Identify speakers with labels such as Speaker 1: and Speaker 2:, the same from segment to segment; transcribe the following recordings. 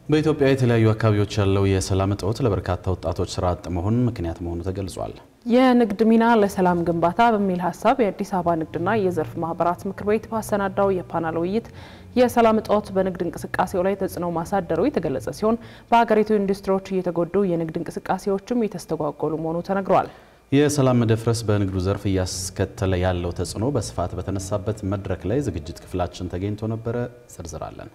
Speaker 1: በኢትዮጵያ የተለያዩ አካባቢዎች ያለው የሰላም እጦት ለበርካታ ወጣቶች ስራ አጥ መሆን ምክንያት መሆኑ ተገልጿል።
Speaker 2: የንግድ ሚና ለሰላም ግንባታ በሚል ሐሳብ የአዲስ አበባ ንግድና የዘርፍ ማህበራት ምክር ቤት ባሰናዳው የፓናል ውይይት የሰላም እጦት በንግድ እንቅስቃሴው ላይ ተጽዕኖ ማሳደሩ የተገለጸ ሲሆን በአገሪቱ ኢንዱስትሪዎች እየተጎዱ የንግድ እንቅስቃሴዎችም የተስተጓጎሉ መሆኑ ተነግሯል።
Speaker 1: የሰላም መደፍረስ በንግዱ ዘርፍ እያስከተለ ያለው ተጽዕኖ በስፋት በተነሳበት መድረክ ላይ ዝግጅት ክፍላችን ተገኝቶ ነበር። ዝርዝራለን።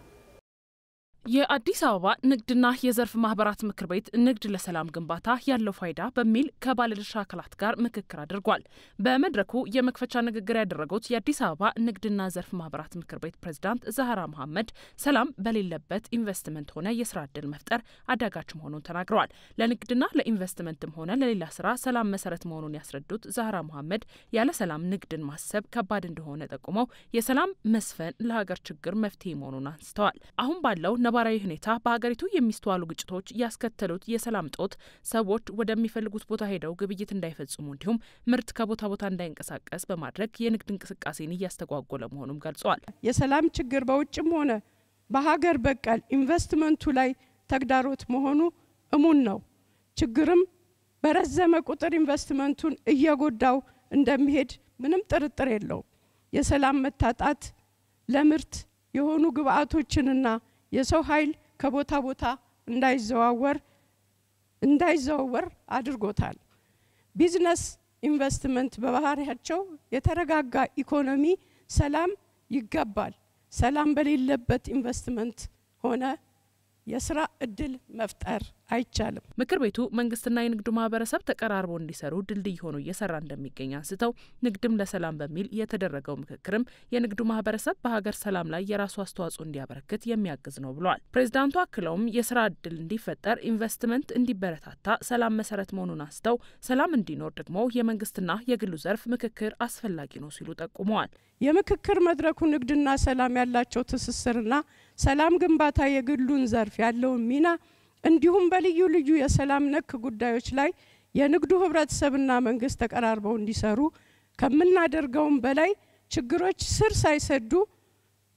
Speaker 3: የአዲስ አበባ ንግድና የዘርፍ ማህበራት ምክር ቤት ንግድ ለሰላም ግንባታ ያለው ፋይዳ በሚል ከባለድርሻ አካላት ጋር ምክክር አድርጓል። በመድረኩ የመክፈቻ ንግግር ያደረጉት የአዲስ አበባ ንግድና ዘርፍ ማህበራት ምክር ቤት ፕሬዝዳንት ዛህራ መሐመድ ሰላም በሌለበት ኢንቨስትመንት ሆነ የስራ ዕድል መፍጠር አዳጋች መሆኑን ተናግረዋል። ለንግድና ለኢንቨስትመንትም ሆነ ለሌላ ስራ ሰላም መሰረት መሆኑን ያስረዱት ዛህራ መሐመድ ያለ ሰላም ንግድን ማሰብ ከባድ እንደሆነ ጠቁመው የሰላም መስፈን ለሀገር ችግር መፍትሄ መሆኑን አንስተዋል። አሁን ባለው ነባራዊ ሁኔታ በሀገሪቱ የሚስተዋሉ ግጭቶች ያስከተሉት የሰላም እጦት ሰዎች ወደሚፈልጉት ቦታ ሄደው ግብይት እንዳይፈጽሙ እንዲሁም ምርት ከቦታ ቦታ እንዳይንቀሳቀስ በማድረግ የንግድ እንቅስቃሴን እያስተጓጎለ መሆኑን ገልጸዋል።
Speaker 4: የሰላም ችግር በውጭም ሆነ በሀገር በቀል ኢንቨስትመንቱ ላይ ተግዳሮት መሆኑ እሙን ነው። ችግርም በረዘመ ቁጥር ኢንቨስትመንቱን እየጎዳው እንደሚሄድ ምንም ጥርጥር የለውም። የሰላም መታጣት ለምርት የሆኑ ግብአቶችንና የሰው ኃይል ከቦታ ቦታ እንዳይዘዋወር አድርጎታል። ቢዝነስ ኢንቨስትመንት በባህሪያቸው የተረጋጋ ኢኮኖሚ ሰላም ይገባል። ሰላም በሌለበት ኢንቨስትመንት ሆነ የስራ ዕድል መፍጠር አይቻልም።
Speaker 3: ምክር ቤቱ መንግስትና የንግዱ ማህበረሰብ ተቀራርበው እንዲሰሩ ድልድይ ሆኖ እየሰራ እንደሚገኝ አንስተው ንግድም ለሰላም በሚል የተደረገው ምክክርም የንግዱ ማህበረሰብ በሀገር ሰላም ላይ የራሱ አስተዋጽኦ እንዲያበረክት የሚያግዝ ነው ብለዋል። ፕሬዝዳንቱ አክለውም የስራ ዕድል እንዲፈጠር ኢንቨስትመንት እንዲበረታታ ሰላም መሰረት መሆኑን አንስተው ሰላም እንዲኖር ደግሞ የመንግስትና የግሉ ዘርፍ ምክክር አስፈላጊ ነው ሲሉ ጠቁመዋል።
Speaker 4: የምክክር መድረኩ ንግድና ሰላም ያላቸው ትስስርና ሰላም ግንባታ የግሉን ዘርፍ ያለውን ሚና እንዲሁም በልዩ ልዩ የሰላም ነክ ጉዳዮች ላይ የንግዱ ህብረተሰብና መንግስት ተቀራርበው እንዲሰሩ ከምናደርገውም በላይ ችግሮች ስር ሳይሰዱ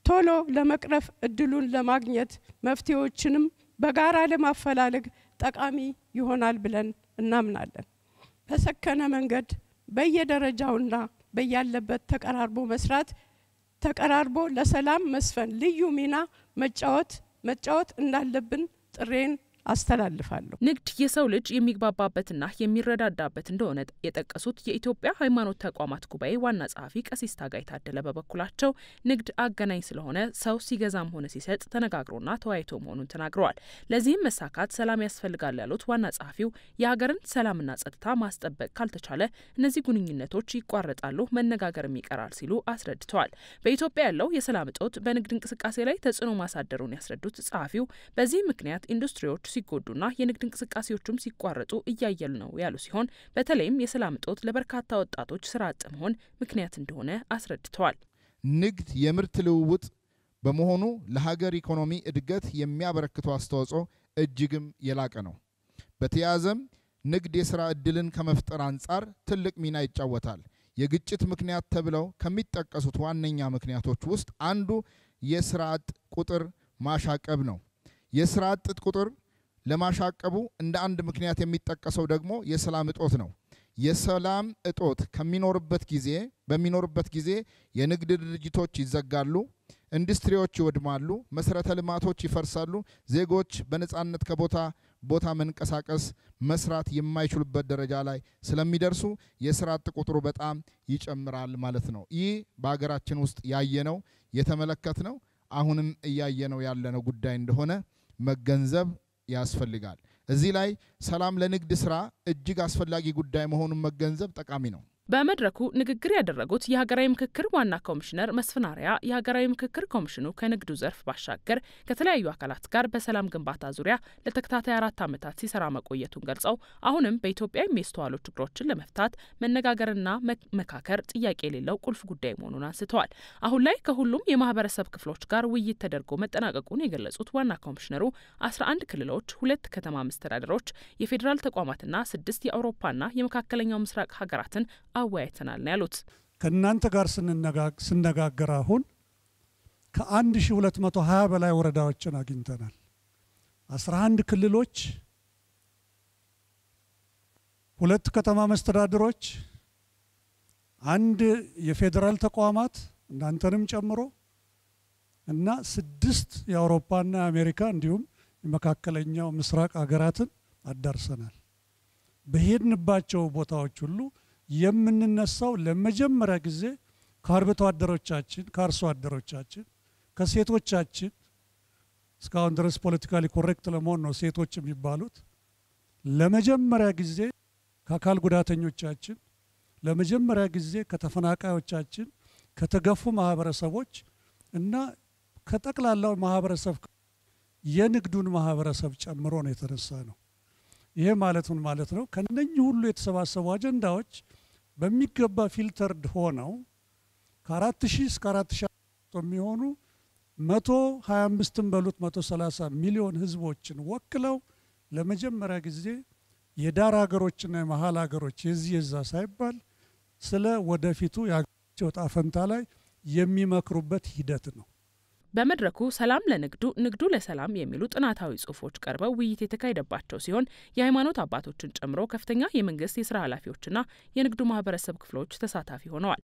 Speaker 4: ቶሎ ለመቅረፍ እድሉን ለማግኘት መፍትሄዎችንም በጋራ ለማፈላለግ ጠቃሚ ይሆናል ብለን እናምናለን። በሰከነ መንገድ በየደረጃውና በያለበት ተቀራርቦ መስራት ተቀራርቦ ለሰላም መስፈን ልዩ ሚና መጫወት እንዳለብን ጥሬን አስተላልፋለሁ።
Speaker 3: ንግድ የሰው ልጅ የሚግባባበትና የሚረዳዳበት እንደሆነ የጠቀሱት የኢትዮጵያ ሃይማኖት ተቋማት ጉባኤ ዋና ጸሐፊ ቀሲስ ታጋይ ታደለ በበኩላቸው ንግድ አገናኝ ስለሆነ ሰው ሲገዛም ሆነ ሲሰጥ ተነጋግሮና ተወያይቶ መሆኑን ተናግረዋል። ለዚህም መሳካት ሰላም ያስፈልጋል ያሉት ዋና ጸሐፊው የሀገርን ሰላምና ጸጥታ ማስጠበቅ ካልተቻለ እነዚህ ግንኙነቶች ይቋረጣሉ፣ መነጋገርም ይቀራል ሲሉ አስረድተዋል። በኢትዮጵያ ያለው የሰላም እጦት በንግድ እንቅስቃሴ ላይ ተጽዕኖ ማሳደሩን ያስረዱት ጸሐፊው በዚህ ምክንያት ኢንዱስትሪዎች ሲጎዱና የንግድ እንቅስቃሴዎችም ሲቋረጡ እያየል ነው ያሉ ሲሆን በተለይም የሰላም እጦት ለበርካታ ወጣቶች ስራ አጥ መሆን ምክንያት እንደሆነ አስረድተዋል።
Speaker 5: ንግድ የምርት ልውውጥ በመሆኑ ለሀገር ኢኮኖሚ እድገት የሚያበረክተው አስተዋጽኦ እጅግም የላቀ ነው። በተያያዘም ንግድ የስራ ዕድልን ከመፍጠር አንጻር ትልቅ ሚና ይጫወታል። የግጭት ምክንያት ተብለው ከሚጠቀሱት ዋነኛ ምክንያቶች ውስጥ አንዱ የስራ አጥ ቁጥር ማሻቀብ ነው። የስራ አጥ ቁጥር ለማሻቀቡ እንደ አንድ ምክንያት የሚጠቀሰው ደግሞ የሰላም እጦት ነው። የሰላም እጦት በሚኖርበት ጊዜ የንግድ ድርጅቶች ይዘጋሉ፣ ኢንዱስትሪዎች ይወድማሉ፣ መሰረተ ልማቶች ይፈርሳሉ፣ ዜጎች በነጻነት ከቦታ መንቀሳቀስ መስራት የማይችሉበት ደረጃ ላይ ስለሚደርሱ የስራ አጥ ቁጥሩ በጣም ይጨምራል ማለት ነው። ይህ በአገራችን ውስጥ ያየነው የተመለከትነው አሁንም እያየነው ያለነው ጉዳይ እንደሆነ መገንዘብ ያስፈልጋል። እዚህ ላይ ሰላም ለንግድ ስራ እጅግ አስፈላጊ ጉዳይ መሆኑን መገንዘብ ጠቃሚ ነው።
Speaker 3: በመድረኩ ንግግር ያደረጉት የሀገራዊ ምክክር ዋና ኮሚሽነር መስፍን አርአያ የሀገራዊ ምክክር ኮሚሽኑ ከንግዱ ዘርፍ ባሻገር ከተለያዩ አካላት ጋር በሰላም ግንባታ ዙሪያ ለተከታታይ 4 ዓመታት ሲሰራ መቆየቱን ገልጸው አሁንም በኢትዮጵያ የሚስተዋሉ ችግሮችን ለመፍታት መነጋገርና መካከር ጥያቄ የሌለው ቁልፍ ጉዳይ መሆኑን አንስተዋል። አሁን ላይ ከሁሉም የማህበረሰብ ክፍሎች ጋር ውይይት ተደርጎ መጠናቀቁን የገለጹት ዋና ኮሚሽነሩ 11 ክልሎች፣ 2 ከተማ መስተዳድሮች፣ የፌዴራል ተቋማትና 6 የአውሮፓና የመካከለኛው ምስራቅ ሀገራትን አወያይተናል ነው ያሉት።
Speaker 6: ከእናንተ ጋር ስንነጋገር አሁን ከ1220 በላይ ወረዳዎችን አግኝተናል። 11 ክልሎች 2 ከተማ መስተዳድሮች 1 የፌደራል ተቋማት እናንተንም ጨምሮ እና 6 የአውሮፓና የአሜሪካ እንዲሁም የመካከለኛው ምስራቅ ሀገራትን አዳርሰናል። በሄድንባቸው ቦታዎች ሁሉ የምንነሳው ለመጀመሪያ ጊዜ ከአርብቶ አደሮቻችን፣ ከአርሶ አደሮቻችን፣ ከሴቶቻችን እስካሁን ድረስ ፖለቲካሊ ኮሬክት ለመሆን ነው ሴቶች የሚባሉት። ለመጀመሪያ ጊዜ ከአካል ጉዳተኞቻችን፣ ለመጀመሪያ ጊዜ ከተፈናቃዮቻችን፣ ከተገፉ ማህበረሰቦች እና ከጠቅላላው ማህበረሰብ የንግዱን ማህበረሰብ ጨምሮ ነው የተነሳ ነው። ይሄ ማለቱን ማለት ነው ከነኚህ ሁሉ የተሰባሰቡ አጀንዳዎች በሚገባ ፊልተርድ ሆነው ከ4000 እስከ 4000 የሚሆኑ 125 በሉት 130 ሚሊዮን ህዝቦችን ወክለው ለመጀመሪያ ጊዜ የዳር ሀገሮችና የመሃል ሀገሮች የዛ ሳይባል ስለ ወደፊቱ ያገቸው ዕጣ ፈንታ ላይ የሚመክሩበት ሂደት ነው።
Speaker 3: በመድረኩ ሰላም ለንግዱ ንግዱ ለሰላም የሚሉ ጥናታዊ ጽሁፎች ቀርበው ውይይት የተካሄደባቸው ሲሆን የሃይማኖት አባቶችን ጨምሮ ከፍተኛ የመንግስት የስራ ኃላፊዎችና የንግዱ ማህበረሰብ ክፍሎች ተሳታፊ ሆነዋል።